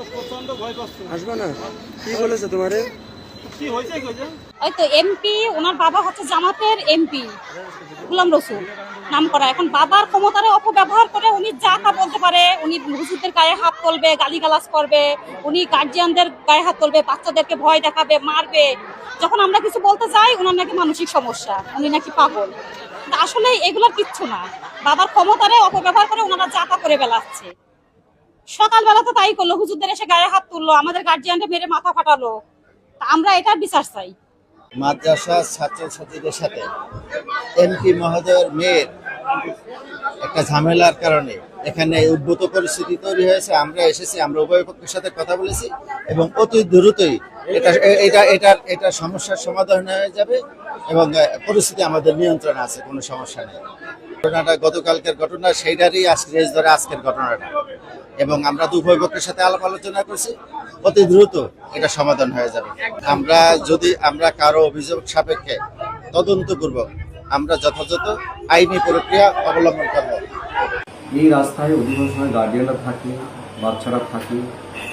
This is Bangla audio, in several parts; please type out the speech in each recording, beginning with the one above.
আসবে না? কি বলেছে তোমারে? ওই তো এমপি, ওনার বাবা হচ্ছে জামাতের এমপি গোলাম রসুল নাম করা। এখন বাবার ক্ষমতার অপব্যবহার করে উনি যা তা বলতে পারে। উনি হুজুরদের গায়ে হাত তুলবে, গালিগালাজ করবে, উনি গার্জিয়ানদের গায়ে হাত তুলবে, বাচ্চাদেরকে ভয় দেখাবে, মারবে। যখন আমরা কিছু বলতে যাই ওনার নাকি মানসিক সমস্যা, উনি নাকি পাগল। আসলে এগুলোর কিচ্ছু না, বাবার ক্ষমতারে অপব্যবহার করে ওনারা যা তা করে বেড়াচ্ছে। সকালবেলা তো তাই করলো, হুজুরদের এসে গায়ে হাত তুললো, আমাদের গার্জিয়ানদের মেরে মাথা ফাটালো। আমরা এটার বিচার চাই। মাদ্রাসা ছাত্রছাত্রীদের সাথে এমপি মহোদয়ের মেয়ের একটা ঝামেলার কারণে এখানে উদ্ভূত পরিস্থিতি তৈরি হয়েছে। আমরা এসেছি, আমরা উভয় পক্ষের সাথে কথা বলেছি এবং অতি দ্রুতই এটা সমস্যার সমাধান হয়ে যাবে এবং পরিস্থিতি আমাদের নিয়ন্ত্রণে আছে, কোনো সমস্যা নেই। ঘটনাটা গতকালকের ঘটনা, সেইটারই রেস ধরে আজকের ঘটনাটা, এবং আমরা উভয় পক্ষের সাথে আলাপ আলোচনা করছি, অতি দ্রুত এটা সমাধান হয়ে যাবে। আমরা কারো অভিযোগ সাপেক্ষে তদন্তপূর্বক আমরা যথাযথ আইনি প্রক্রিয়া অবলম্বন করব। এই রাস্তায় অধিকাংশ সময় গার্ডিয়ানরা থাকে, বাচ্চারা থাকে।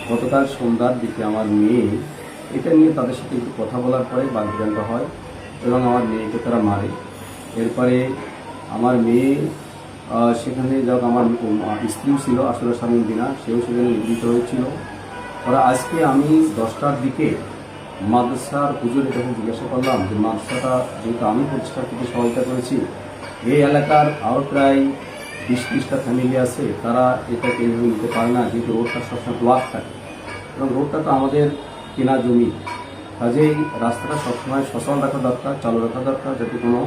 গতকাল সন্ধ্যার দিকে আমার মেয়ে এটা নিয়ে তাদের সাথে একটু কথা বলার পরে বাগদানটা হয় এবং আমার মেয়েকে তারা মারে। এরপরে আমার মেয়ে সেখানে যাক, আমার স্ত্রীও ছিল আসলে স্বামী দিনা, সেও সেখানে নিগৃহীত হয়েছিল। ওরা আজকে আমি 10টার দিকে মাদ্রাসার হুজুরে যখন জিজ্ঞাসা করলাম যে মাদ্রাসাটা যেহেতু আমি প্রতিষ্ঠা থেকে সহায়তা করেছি, এই এলাকার আরও প্রায় 20-30টা ফ্যামিলি আছে, তারা এটাকে এইভাবে নিতে পারে না, যেহেতু রোডটা সবসময় ব্লক থাকে এবং রোডটা তো আমাদের কেনা জমি, কাজেই রাস্তাটা সবসময় সচল রাখা দরকার, চালু রাখা দরকার, যাতে কোনো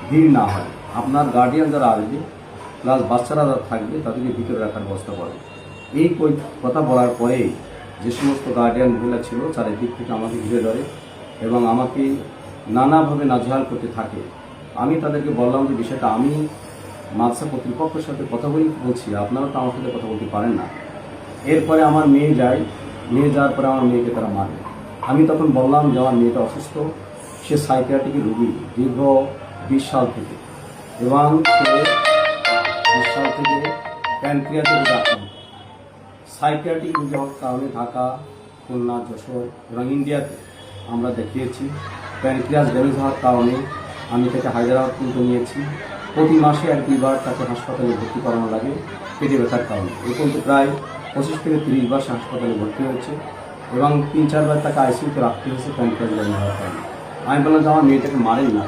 ভিড় না হয়। আপনার গার্ডিয়ান যারা আসবে প্লাস বাচ্চারা যারা থাকবে তাদেরকে ভিতরে রাখার ব্যবস্থা করে। এই কথা বলার পরে যে সমস্ত গার্ডিয়ান মহিলা ছিল চারিদিক থেকে আমাকে ঘিরে ধরে এবং আমাকে নানাভাবে নাজেহাল করতে থাকে। আমি তাদেরকে বললাম যে বিষয়টা আমি মাদ্রাসা কর্তৃপক্ষের সাথে কথা বলছি, আপনারা তো আমার সাথে কথা বলতে পারেন না। এরপরে আমার মেয়ে যাওয়ার পরে আমার মেয়েকে তারা মারে। আমি তখন বললাম যে আমার মেয়েটা অসুস্থ, সে সাইকিয়াট্রিক রোগী দীর্ঘ 20 সাল থেকে, এবং সে 20 সাল থেকে প্যানক্রিয়াসের রোগে আক্রান্ত। সাইকিয়াট্রিক রোগী হওয়ার কারণে ঢাকা, খুলনা, যশোর এবং ইন্ডিয়াতে আমরা দেখিয়েছি। প্যানক্রিয়াস ড্যামেজ হওয়ার কারণে আমি তাকে হায়দ্রাবাদ পর্যন্ত নিয়েছি। প্রতি মাসে 1-2 বার তাকে হাসপাতালে ভর্তি করানো লাগে পেটে ব্যথার কারণে। এ পর্যন্ত প্রায় 25 থেকে 30 বার সে হাসপাতালে ভর্তি হয়েছে এবং 3-4 বার তাকে আইসিইউতে রাখতে হয়েছে প্যানক্রিয়াস ড্যামেজ হওয়ার কারণে। আমি বললাম যে আমার মেয়েটাকে মারেন না।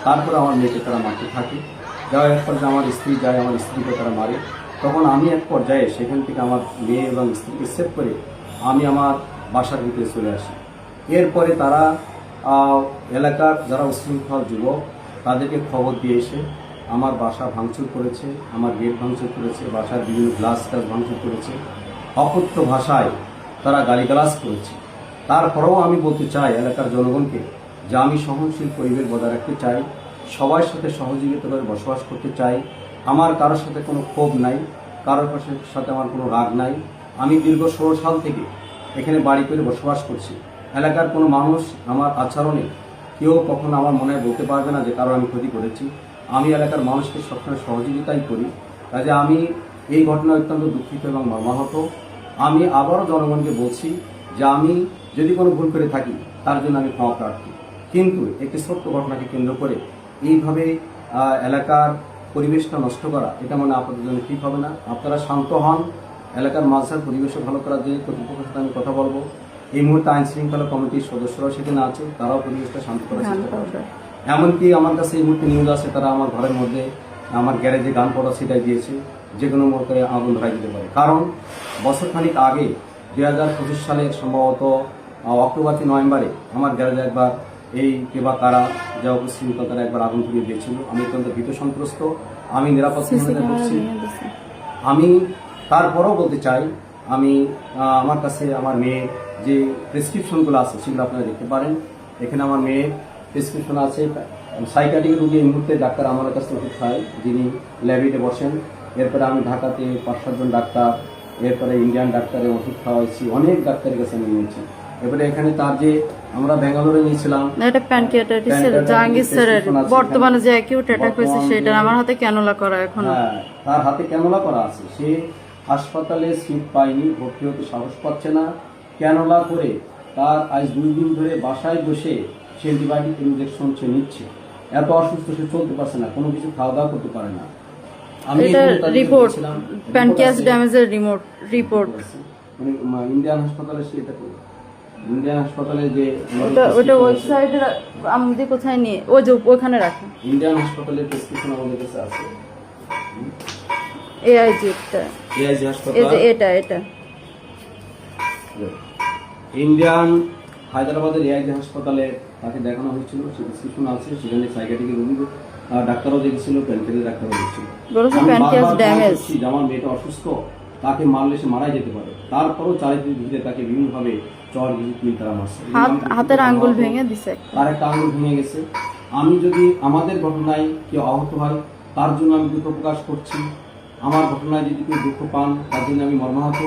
তারপরে আমার মেয়েকে তারা মারতে থাকে। যাওয়ার এক পর্যায়ে আমার স্ত্রী যায়, আমার স্ত্রীকে তারা মারে। তখন আমি এক পর্যায়ে সেখান থেকে আমার মেয়ে এবং স্ত্রীকে সেভ করে আমি আমার বাসার ভিতরে চলে আসি। এরপরে তারা এলাকার যারা উশৃঙ্খল যুবক তাদেরকে খবর দিয়ে এসে আমার বাসা ভাঙচুর করেছে, আমার গেট ভাঙচুর করেছে, বাসার বিভিন্ন গ্লাস ভাঙচুর করেছে, অকথ্য ভাষায় তারা গালিগালাজ করেছে। তারপরেও আমি বলতে চাই এলাকার জনগণকে যে আমি সহনশীল পরিবেশ বজায় রাখতে চাই, সবার সাথে সহযোগিতা করে বসবাস করতে চাই। আমার কারোর সাথে কোনো ক্ষোভ নাই, কারোর সাথে আমার কোনো রাগ নাই। আমি দীর্ঘ 16 সাল থেকে এখানে বাড়ি করে বসবাস করছি। এলাকার কোনো মানুষ আমার আচরণে কেউ কখনো আমার মনে বলতে পারবে না যে কারো আমি ক্ষতি করেছি। আমি এলাকার মানুষকে সবসময় সহযোগিতাই করি। কাজে আমি এই ঘটনা অত্যন্ত দুঃখিত এবং মর্মাহত। আমি আবারও জনগণকে বলছি যে আমি যদি কোনো ভুল করে থাকি তার জন্য আমি ক্ষমা প্রার্থী, কিন্তু একটি ছোট্ট ঘটনাকে কেন্দ্র করে এইভাবে এলাকার পরিবেশটা নষ্ট করা এটা মনে আপনাদের জন্য ঠিক হবে না। আপনারা শান্ত হন, এলাকার মাদ্রাসার পরিবেশও ভালো করার জন্য কর্তৃপক্ষের সাথে আমি কথা বলবো। এই মুহূর্তে আইন শৃঙ্খলা কমিটির সদস্যরাও সেখানে আছে, তারাও পরিবেশটা শান্ত করার চেষ্টা করবে। এমনকি আমার কাছে এই মুহূর্তে নিউজ আছে তারা আমার ঘরের মধ্যে আমার গ্যারেজে গান পড়া সেটাই দিয়েছে, যে কোনো মুহূর্তে আগুন ধরাই দিতে পারে। কারণ বছরখানিক আগে 2025 সালের সম্ভবত অক্টোবর থেকে নভেম্বরে আমার গ্যারেজে একবার এই কেবা কারা যা উপশৃঙ্খল তারা একবার আগুন ধরিয়ে দিয়েছিল। আমি অত্যন্ত ভীত সন্ত্রস্ত, আমি নিরাপত্তাহীনতা করছি। আমি তারপরেও বলতে চাই আমি আমার কাছে আমার মেয়ের যে প্রেসক্রিপশনগুলো আছে সেগুলো আপনারা দেখতে পারেন। এখানে আমার মেয়ের প্রেসক্রিপশন আছে। সাইকিয়াট্রিক রোগী এই মুহূর্তে ডাক্তার আমার কাছে ওষুধ খায়, যিনি ল্যাবিতে বসেন। এরপরে আমি ঢাকাতে 5-7 জন ডাক্তার, এরপরে ইন্ডিয়ান ডাক্তারের ওষুধ খাওয়াইছি, অনেক ডাক্তারের কাছে আমি নিয়েছি। এবারে এখানে তার যে আমরা ব্যাঙ্গালোরে নিয়েছিলাম, এটা প্যানক্রিয়াটাইটিস জাহাঙ্গীর স্যারের বর্তমানে যে অ্যাকিউট অ্যাটাক হয়েছে সেটা আমার হাতে ক্যানুলা করা এখন। হ্যাঁ, তার হাতে ক্যানুলা করা আছে। সে হাসপাতালে সিট পায়নি, ভর্তি হতে সাহস পাচ্ছে না, ক্যানোলা করে তার আজ 2 দিন ধরে বাসায় বসে সে অ্যান্টিবায়োটিক ইঞ্জেকশন সে নিচ্ছে। এত অসুস্থ, সে চলতে পারছে না, কোনো কিছু খাওয়া দাওয়া করতে পারে না। আমি এটা রিপোর্ট প্যানক্রিয়াস ড্যামেজের রিপোর্ট। মানে ইন্ডিয়ান হাসপাতালে সে এটা করে, ইন্ডিয়ান হাসপাতালে যে ওটা ওয়েবসাইটে আমাদের কোথায় নিয়ে ওই যে ওখানে রাখে। ইন্ডিয়ান হাসপাতালের প্রেসক্রিপশন আমাদের কাছে আছে। এআইজি টা, এআইজি এই হাসপাতাল, যে এটা ইন্ডিয়ান হায়দ্রাবাদের এআইজি হাসপাতালে তাকে দেখানো হয়েছিল, সে প্রেসক্রিপশন আছে, সেখানে সাইকিয়াট্রিক রোগী ডাক্তারও দেখেছিল, প্যানক্রিয়াস ডাক্তারও দেখছিল। বলেছে প্যানক্রিয়াস ড্যামেজ। আমার মেয়েটা অসুস্থ, তাকে মারলে সে মারা যেতে পারে, তারপরও চারিদিক ঘিরে তাকে বিভিন্নভাবে চর ঘিরে তারা মারছে। হাতের আঙ্গুল ভেঙে দিছে, তার একটা আঙ্গুল ভেঙে গেছে। আমি যদি আমাদের ঘটনায় কেউ আহত হয় তার জন্য আমি দুঃখ প্রকাশ করছি, আমার ঘটনায় যদি কেউ দুঃখ পান তার জন্য আমি মর্মাহত।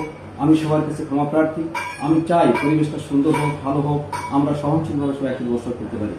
আমি সবার কাছে ক্ষমা প্রার্থী। আমি চাই পরিবেশটা সুন্দর হোক, ভালো হোক, আমরা সহনশীলভাবে সবাই একসাথে বসবাস করতে পারি।